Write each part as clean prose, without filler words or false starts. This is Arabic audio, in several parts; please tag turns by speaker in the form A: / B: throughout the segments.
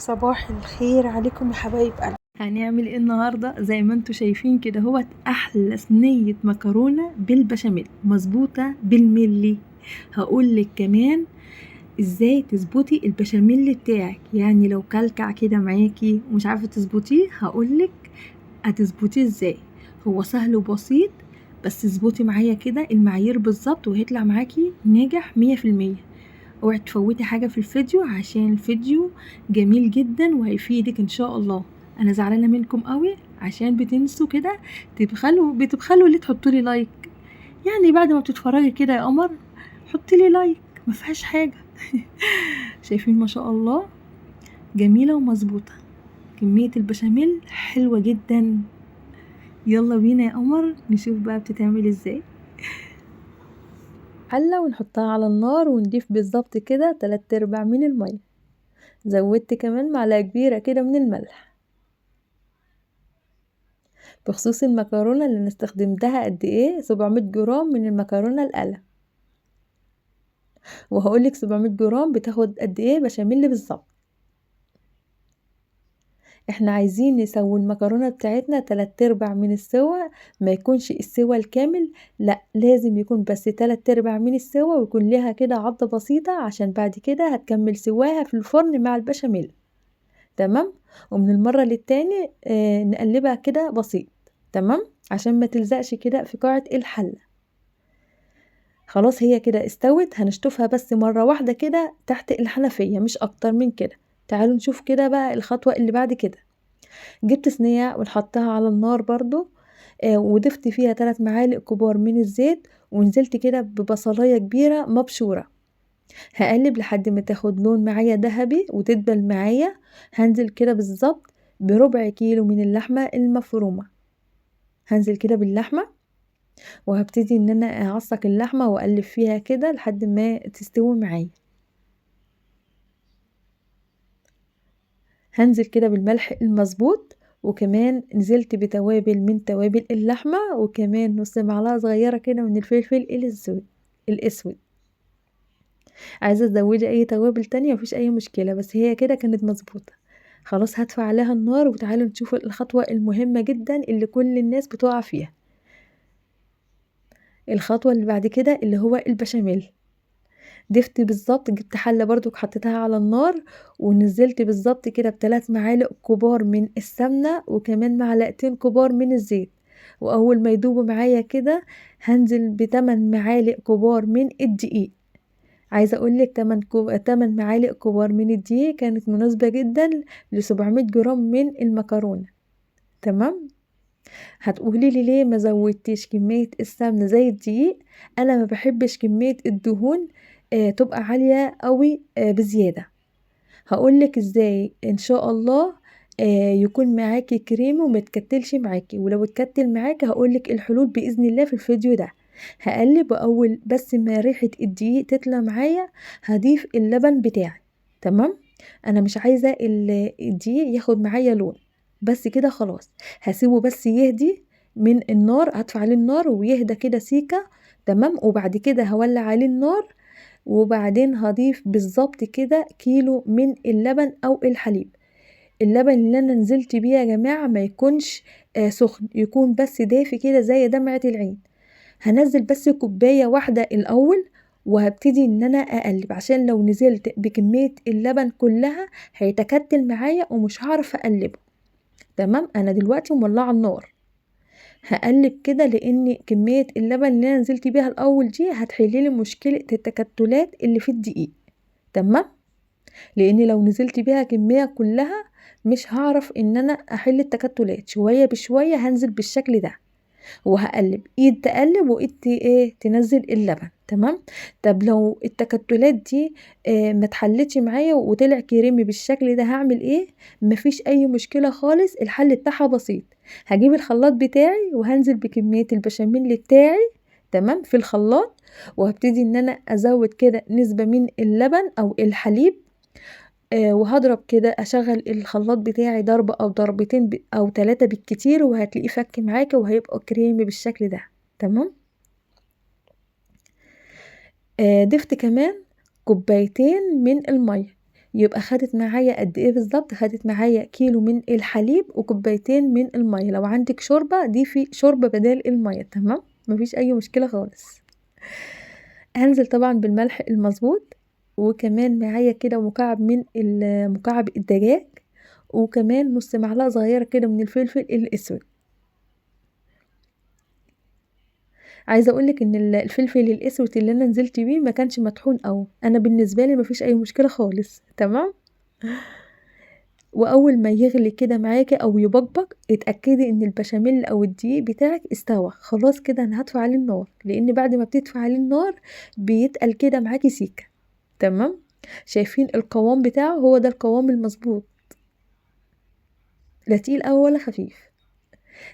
A: صباح الخير عليكم يا حبايب قلبي. هنعمل ايه النهارده؟ زي ما انتوا شايفين كده هو احلى صينيه مكرونه بالبشاميل مظبوطه بالملي. هقولك كمان ازاي تظبطي البشاميل بتاعك، يعني لو كلكع كده معاكي ومش عارفه تظبطيه هقولك هتظبطيه ازاي. هو سهل وبسيط، بس اظبطي معايا كده المعايير بالظبط وهيطلع معاكي ناجح 100%. اوعي تفوتي حاجة في الفيديو عشان الفيديو جميل جدا وهيفيدك ان شاء الله. انا زعلانة منكم قوي عشان بتنسوا كده، بتبخلوا ليه تحطوا لي لايك. يعني بعد ما بتتفرجي كده يا قمر حطي لي لايك، ما فيهاش حاجة. شايفين ما شاء الله جميلة ومظبوطة، كمية البشاميل حلوة جدا. يلا بينا يا قمر نشوف بقى بتتعمل ازاي. حلة ونحطها على النار ونضيف بالظبط كده 3/4 من المية. زودت كمان معلقة كبيرة كده من الملح. بخصوص المكرونة اللي استخدمتها قد ايه، 700 جرام من المكرونة القلم، وهقولك 700 جرام بتاخد قد ايه بشاميل بالظبط. احنا عايزين نسوي المكرونة بتاعتنا 3/4 من السوا، ما يكونش السوا الكامل، لا لازم يكون بس 3/4 من السوا، ويكون ليها كده عضة بسيطة عشان بعد كده هتكمل سواها في الفرن مع البشاميل. تمام. ومن المرة للتاني نقلبها كده بسيط، تمام، عشان ما تلزقش كده في قاعة الحلة. خلاص هي كده استوت، هنشطفها بس مرة واحدة كده تحت الحنفية مش اكتر من كده. تعالوا نشوف كده بقى الخطوة اللي بعد كده. جبت صينية ونحطها على النار برضو، وضفت فيها 3 معالق كبار من الزيت، ونزلت كده ببصلاية كبيرة مبشورة. هقلب لحد ما تاخد لون معايا ذهبي وتدبل معايا. هنزل كده بالظبط بربع كيلو من اللحمة المفرومة. هنزل كده باللحمة وهبتدي ان انا اعصق اللحمة واقلب فيها كده لحد ما تستوي معايا. هنزل كده بالملح المظبوط، وكمان نزلت بتوابل من توابل اللحمة، وكمان نص معلقة صغيرة كده من الفلفل الاسود. عايزة تزودي اي توابل تانية مفيش اي مشكلة، بس هي كده كانت مظبوطة. خلاص هدفع عليها النار، وتعالوا نشوف الخطوة المهمة جدا اللي كل الناس بتقع فيها. الخطوة اللي بعد كده اللي هو البشاميل. ضفت بالظبط، جبت حلة برضو حطيتها على النار، ونزلت بالظبط كده ب3 معالق كبار من السمنة، وكمان معلقتين كبار من الزيت. واول ما يدوبوا معايا كده هنزل ب8 معالق كبار من الدقيق. عايزة اقولك 8 معالق كبار من الدقيق كانت مناسبة جدا ل 700 جرام من المكرونة. تمام. هتقولي لي ليه ما زودتيش كمية السمنة زي الدقيق؟ انا ما بحبش كمية الدهون تبقى عالية قوي بزيادة. هقولك ازاي ان شاء الله يكون معاكي كريم وما تكتلش معاكي، ولو اتكتل معاكي هقولك الحلول باذن الله في الفيديو ده. هقلب، واول بس ما ريحة الدقيق تطلع معايا هضيف اللبن بتاعي. تمام. انا مش عايزة الدقيق ياخد معايا لون، بس كده خلاص. هسيبه بس يهدي من النار، هدفع عليه النار ويهدى كده سيكة. تمام. وبعد كده هولع عليه النار، وبعدين هضيف بالظبط كده كيلو من اللبن او الحليب. اللبن اللي انا نزلت بيه يا جماعة ما يكونش سخن، يكون بس دافي كده زي دمعة العين. هنزل بس كوباية واحدة الاول، وهبتدي ان انا اقلب، عشان لو نزلت بكمية اللبن كلها هيتكتل معايا ومش هعرف اقلبه. تمام. انا دلوقتي مولعة النار، هقلب كده لان كمية اللبن اللي انا نزلت بيها الاول دي هتحللي مشكلة التكتلات اللي في الدقيق. تمام. لان لو نزلت بيها كمية كلها مش هعرف ان انا احل التكتلات، شوية بشوية هنزل بالشكل ده، وهقلب ايد تقلب وايد تنزل اللبن. تمام. طب لو التكتلات دي ما اتحلتش معايا وطلع كريمي بالشكل ده هعمل ايه؟ مفيش اي مشكلة خالص، الحل بتاعها بسيط. هجيب الخلاط بتاعي وهنزل بكمية البشاميل بتاعي، تمام، في الخلاط، وهبتدي ان انا ازود كده نسبة من اللبن او الحليب. وهضرب كده اشغل الخلاط بتاعي ضربة او ضربتين او 3 بالكتير، وهتلاقيه فك معاكي وهيبقى كريمي بالشكل ده. تمام. ضفت كمان كوبايتين من المية. يبقى خدت معايا قد ايه بالظبط؟ خدت معايا كيلو من الحليب وكوبايتين من الميه. لو عندك شوربه ضيفي شوربه بدال الميه، تمام، مفيش اي مشكله خالص. هنزل طبعا بالملح المظبوط، وكمان معايا كده مكعب الدجاج، وكمان نص معلقه صغيره كده من الفلفل الاسود. عايزه اقولك ان الفلفل الاسود اللي انا نزلت بيه ما كانش مطحون قوي، انا بالنسبه لي مفيش اي مشكله خالص، تمام. واول ما يغلي كده معاكي او يبقبق، اتاكدي ان البشاميل او الدقيق بتاعك استوى خلاص. كده انا هطفي عليه النار، لان بعد ما بتطفي عليه النار بيتقل كده معاكي سيكه، تمام. شايفين القوام بتاعه؟ هو ده القوام المظبوط، لا تقيل قوي ولا خفيف.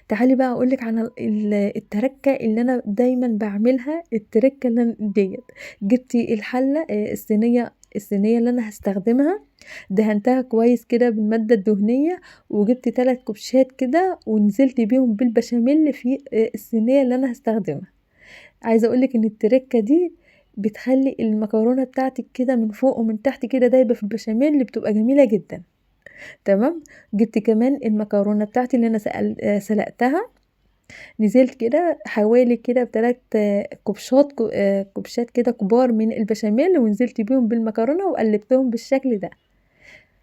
A: تعالي بقى اقولك عن التركه اللي انا دايما بعملها. التركه اللي ديت، جبتي الحله، الصينيه اللي انا هستخدمها، دهنتها كويس كده بالماده الدهنيه، وجبت 3 كوبشات كده ونزلت بيهم بالبشاميل في الصينيه اللي انا هستخدمها. عايزه اقولك ان التركه دي بتخلي المكرونه بتاعتك كده من فوق ومن تحت كده دايبه في البشاميل، اللي بتبقى جميله جدا، تمام. جبت كمان المكرونه بتاعتي اللي انا سلقتها، نزلت كده حوالي كده بتلات كوبشات كده كبار من البشاميل، ونزلت بيهم بالمكرونه وقلبتهم بالشكل ده.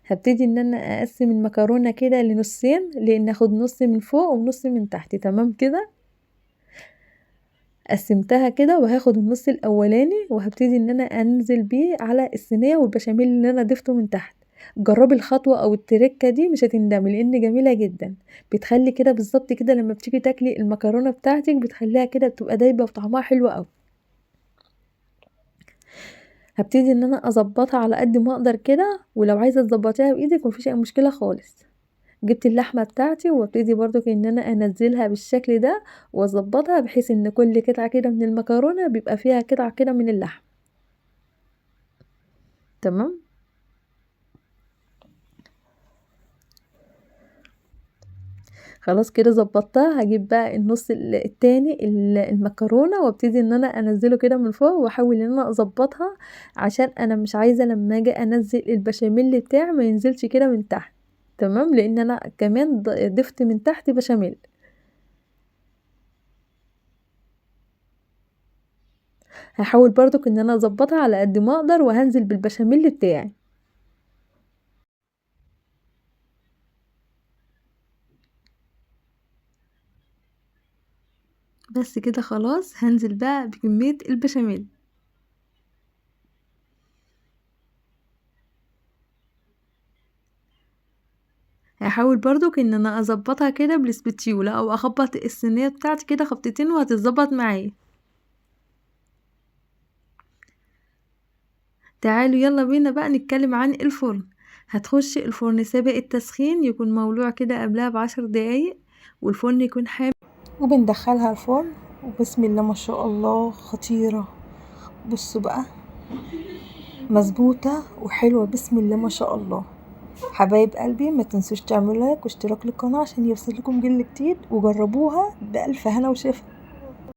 A: هبتدي ان انا اقسم المكرونه كده لنصين، لان اخد نص من فوق ونص من تحت، تمام كده. قسمتها كده وهاخد النص الاولاني وهبتدي ان انا انزل بيه على الصينيه والبشاميل اللي انا ضفته من تحت. جربي الخطوه او التركه دي مش هتندمي، لان جميله جدا. بتخلي كده بالظبط كده لما بتيجي تاكلي المكرونه بتاعتك بتخليها كده بتبقى دايبه وطعمها حلو قوي. هبتدي ان انا اظبطها على قد ما اقدر كده، ولو عايزه تظبطيها بايدك مفيش اي مشكله خالص. جبت اللحمه بتاعتي وابتدي برضو ان انا انزلها بالشكل ده واظبطها، بحيث ان كل قطعه كده من المكرونه بيبقى فيها قطعه كده من اللحم، تمام. خلاص كده ظبطتها. هجيب بقى النص التاني المكرونه وابتدي ان انا انزله كده من فوق، واحاول ان انا اظبطها، عشان انا مش عايزه لما اجي انزل البشاميل بتاعي ما ينزلش كده من تحت، تمام، لان انا كمان ضفت من تحت بشاميل. هحاول برضو ان انا اظبطها على قد ما اقدر، وهنزل بالبشاميل بتاعي. بس كده خلاص، هنزل بقى بكميه البشاميل. هحاول برضو ان انا اظبطها كده بالسبتيولا، او اخبط الصينيه بتاعتي كده خبطتين وهتتظبط معايا. تعالوا يلا بينا بقى نتكلم عن الفرن. هتخش الفرن سابق التسخين، يكون مولوع كده قبلها ب10 دقايق، والفرن يكون حامي، وبندخلها الفرن. وبسم الله ما شاء الله خطيرة. بصوا بقى، مظبوطة وحلوة، بسم الله ما شاء الله. حبايب قلبي، ما تنسوش تعملوا لايك واشتراك للقناة عشان يوصل لكم جل جديد، وجربوها بألف هنا وشفا.